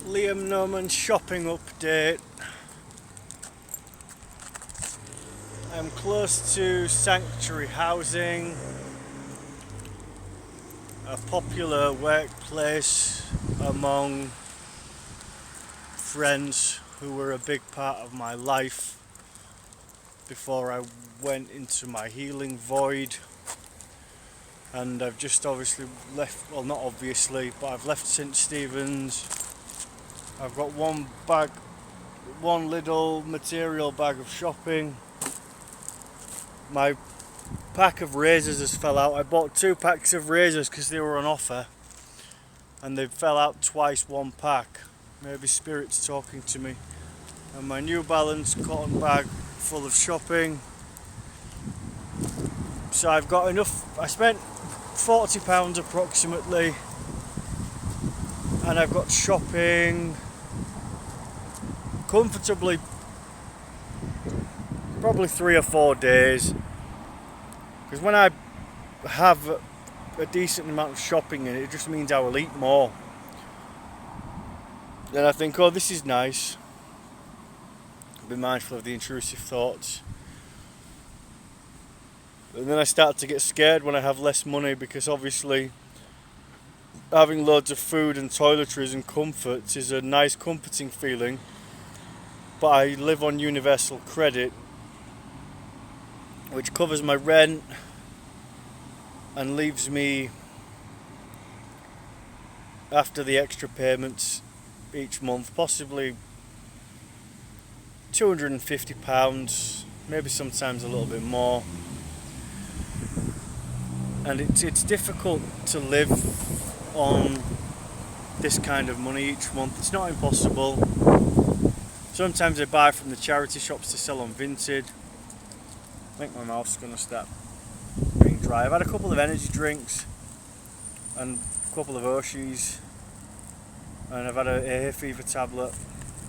Liam Norman shopping update. I'm close to Sanctuary Housing, a popular workplace among friends who were a big part of my life before I went into my healing void. And I've just obviously left, well, not obviously, but I've left St. Stephen's. I've got one little material bag of shopping. My pack of razors has fell out. I bought 2 packs of razors because they were on offer, and they fell out twice, one pack. Maybe Spirit's talking to me. And my New Balance cotton bag full of shopping. So I've got enough. I spent £40 approximately, and I've got shopping comfortably probably 3 or 4 days, because when I have a decent amount of shopping in it, it just means I will eat more. Then I think, oh, this is nice. Be mindful of the intrusive thoughts. And then I start to get scared when I have less money, because obviously having loads of food and toiletries and comforts is a nice comforting feeling, but I live on universal credit, which covers my rent and leaves me, after the extra payments each month, possibly £250, maybe sometimes a little bit more. And it's difficult to live on this kind of money each month. It's not impossible. Sometimes I buy from the charity shops to sell on Vinted. I think my mouth's going to start being dry. I've had a couple of energy drinks and a couple of Oshis, and I've had a hay fever tablet.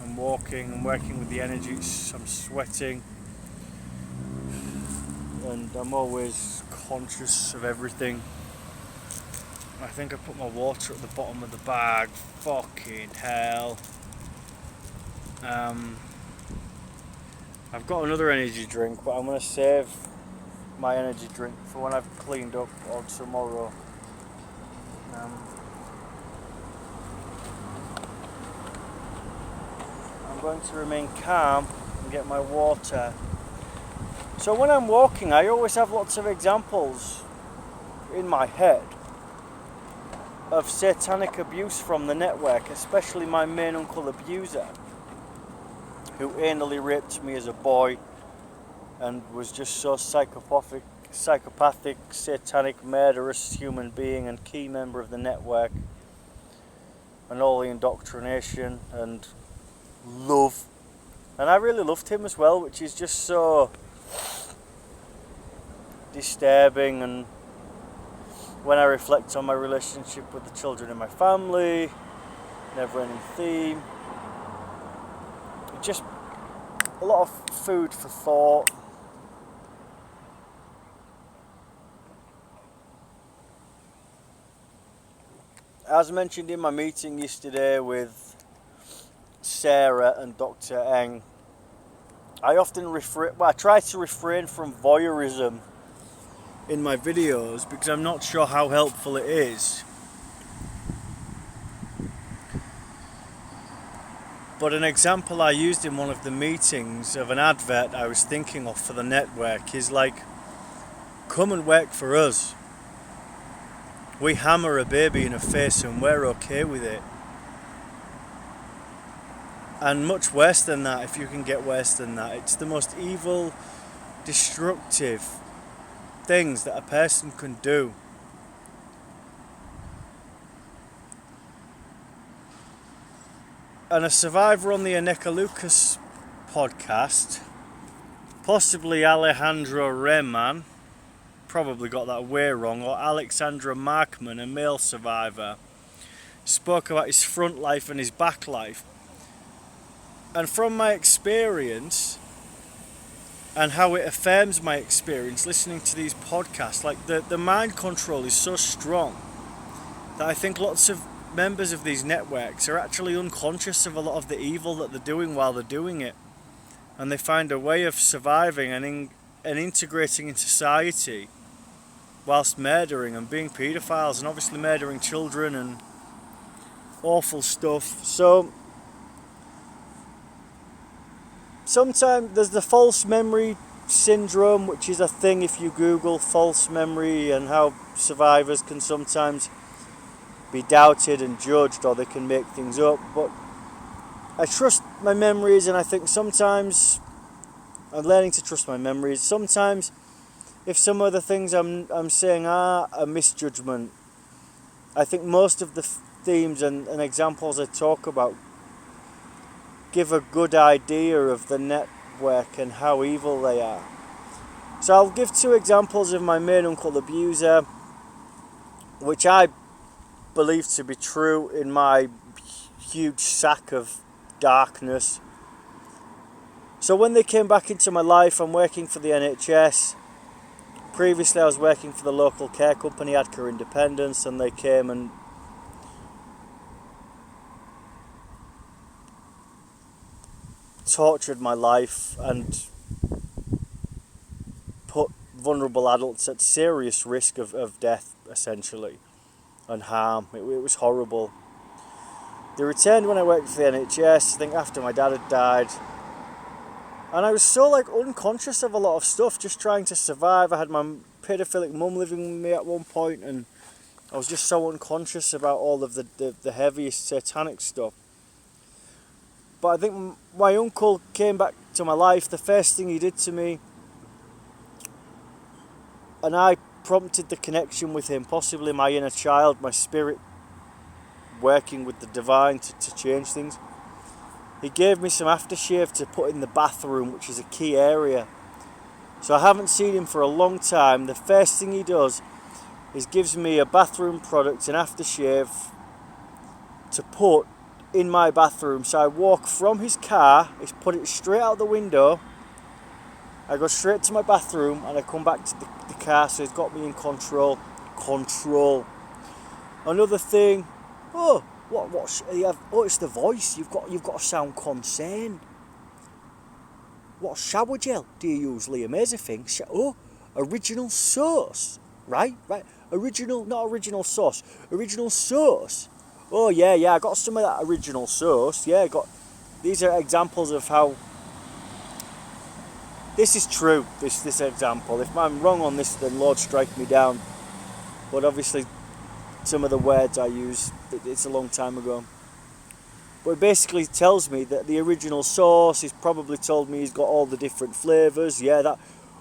I'm working with the energy. I'm sweating, and I'm always conscious of everything. I think I put my water at the bottom of the bag. Fucking hell. I've got another energy drink, but I'm going to save my energy drink for when I've cleaned up or tomorrow. I'm going to remain calm and get my water. So when I'm walking, I always have lots of examples in my head of satanic abuse from the network, especially my main uncle abuser, who anally raped me as a boy and was just so psychopathic, satanic, murderous human being and key member of the network, and all the indoctrination and love. And I really loved him as well, which is just so disturbing. And when I reflect on my relationship with the children in my family, never-ending theme, just a lot of food for thought. As mentioned in my meeting yesterday with Sarah and Dr. Eng, I try to refrain from voyeurism in my videos, because I'm not sure how helpful it is. But an example I used in one of the meetings of an advert I was thinking of for the network is like, come and work for us. We hammer a baby in the face and we're okay with it. And much worse than that, if you can get worse than that. It's the most evil, destructive things that a person can do. And a survivor on the Aneka Lucas podcast, possibly Alejandro Reyman, probably got that way wrong, or Alexandra Markman, a male survivor, spoke about his front life and his back life. And from my experience, and how it affirms my experience listening to these podcasts, like the mind control is so strong that I think lots of members of these networks are actually unconscious of a lot of the evil that they're doing while they're doing it. And they find a way of surviving and integrating in society whilst murdering and being paedophiles and obviously murdering children and awful stuff. So sometimes there's the false memory syndrome, which is a thing if you Google false memory, and how survivors can sometimes be doubted and judged, or they can make things up. But I trust my memories, and I think sometimes I'm learning to trust my memories. Sometimes if some of the things I'm saying are a misjudgment, I think most of the themes and examples I talk about give a good idea of the network and how evil they are. So I'll give 2 examples of my main uncle abuser, which I believe to be true in my huge sack of darkness. So when they came back into my life, I'm working for the NHS. Previously I was working for the local care company, Adca Independence, and they came and tortured my life and put vulnerable adults at serious risk of death, essentially, and harm. It was horrible. They returned when I worked for the NHS, I think after my dad had died. And I was so unconscious of a lot of stuff, just trying to survive. I had my paedophilic mum living with me at one point, and I was just so unconscious about all of the heaviest satanic stuff. But I think my uncle came back to my life. The first thing he did to me, and I prompted the connection with him, possibly my inner child, my spirit working with the divine to change things. He gave me some aftershave to put in the bathroom, which is a key area. So I haven't seen him for a long time. The first thing he does is gives me a bathroom product, an aftershave, to put in my bathroom. So I walk from his car, he's put it straight out the window, I go straight to my bathroom, and I come back to the car, so he's got me in control. Another thing, it's the voice. You've got to sound concerned. What shower gel do you use, Liam? Here's a thing. Original sauce. Right. Not original sauce. Original sauce. Oh yeah. I got some of that original sauce. Yeah, These are examples of how. This is true. This example. If I'm wrong on this, then Lord strike me down. But obviously, some of the words I use, it's a long time ago. But it basically tells me that the original sauce, he's probably told me he's got all the different flavours. Yeah, a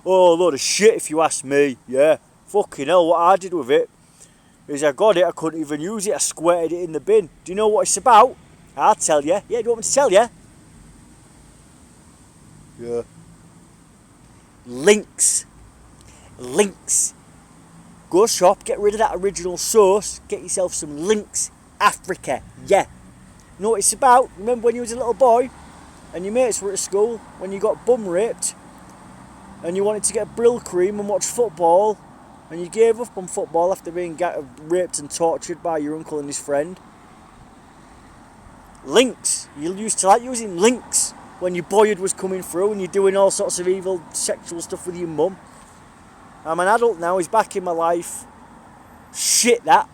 load of shit if you ask me. Yeah, fucking hell, what I did with it is I got it, I couldn't even use it, I squirted it in the bin. Do you know what it's about? I'll tell you. Yeah, do you want me to tell you? Yeah. Links. Go shop, get rid of that original sauce, get yourself some Lynx Africa. Yeah. You know what it's about? Remember when you was a little boy and your mates were at school when you got bum raped and you wanted to get Brill cream and watch football, and you gave up on football after being raped and tortured by your uncle and his friend? Lynx. You used to like using Lynx when your boyhood was coming through and you're doing all sorts of evil sexual stuff with your mum. I'm an adult now, he's back in my life. Shit that.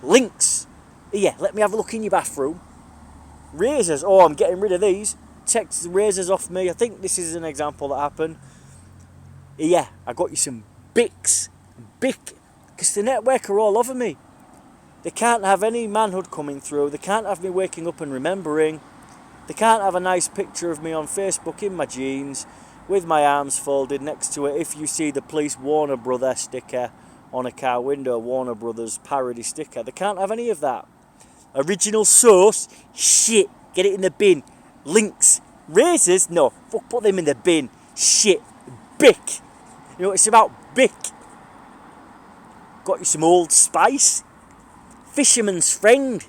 Lynx. Here, let me have a look in your bathroom. Razors. Oh, I'm getting rid of these. Take the razors off me. I think this is an example that happened. Here, I got you some Bics. Bic. Because the network are all over me. They can't have any manhood coming through. They can't have me waking up and remembering. They can't have a nice picture of me on Facebook in my jeans with my arms folded next to it. If you see the police Warner Brother sticker on a car window, Warner Brothers parody sticker, they can't have any of that. Original sauce, shit, get it in the bin. Lynx, razors, no, fuck, put them in the bin. Shit, Bic. You know what it's about? Bic. Got you some Old Spice. Fisherman's Friend.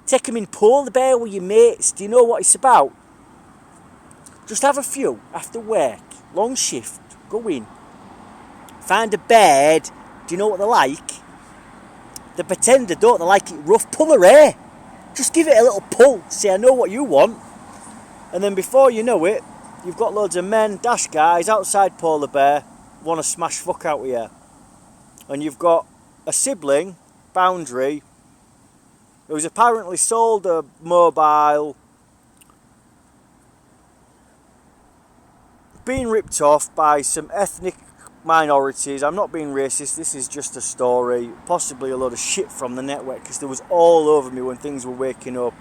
Take him in polar bear with your mates. Do you know what it's about? Just have a few after work. Long shift. Go in. Find a bed. Do you know what they're like? They pretend they don't, they like it rough. Pull her hair. Just give it a little pull. Say, I know what you want. And then before you know it, you've got loads of men, dash guys, outside polar bear, want to smash fuck out of you. And you've got a sibling, Boundary, who's apparently sold a mobile, being ripped off by some ethnic minorities. I'm not being racist, this is just a story, possibly a load of shit from the network, because there was all over me when things were waking up.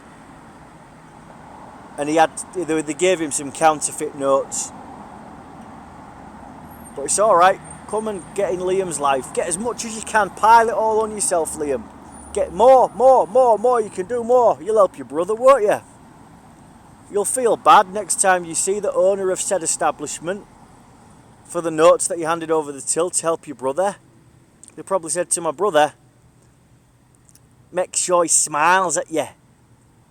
And they gave him some counterfeit notes. But it's alright, come and get in Liam's life. Get as much as you can, pile it all on yourself, Liam. Get more, you can do more. You'll help your brother, won't you? You'll feel bad next time you see the owner of said establishment for the notes that you handed over the till to help your brother. They probably said to my brother, make sure he smiles at you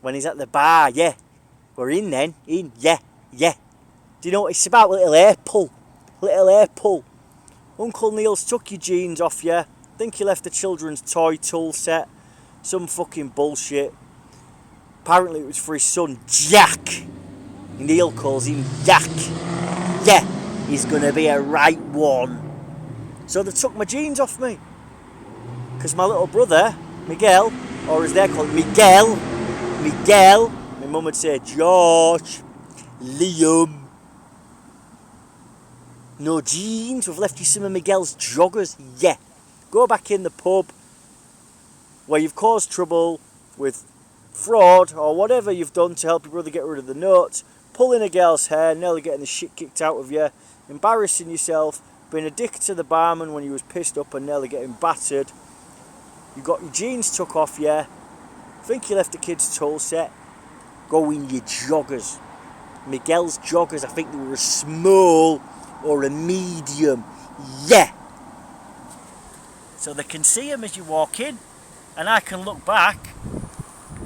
when he's at the bar, yeah. We're in then, in, yeah. Do you know what it's about? Little hair pull. Uncle Neil's took your jeans off you. Think he left a children's toy tool set. Some fucking bullshit. Apparently it was for his son, Jack. Neil calls him Jack. Yeah, he's gonna be a right one. So they took my jeans off me. Because my little brother, Miguel, or as they're called, Miguel, my mum would say, George, Liam. No jeans, we've left you some of Miguel's joggers. Yeah, go back in the pub where you've caused trouble with fraud or whatever you've done to help your brother get rid of the notes, pulling a girl's hair, nearly getting the shit kicked out of you, embarrassing yourself, being a dick to the barman when you was pissed up and nearly getting battered. You got your jeans took off you, think you left the kid's tool set, go in your joggers. Miguel's joggers, I think they were a small or a medium, yeah. So they can see them as you walk in, and I can look back,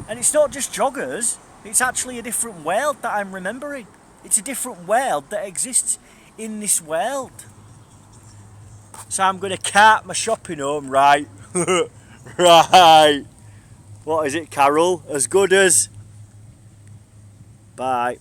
and it's not just joggers, it's actually a different world that I'm remembering. It's a different world that exists in this world. So I'm going to cart my shopping home, right? Right. What is it, Carol? As good as? Bye.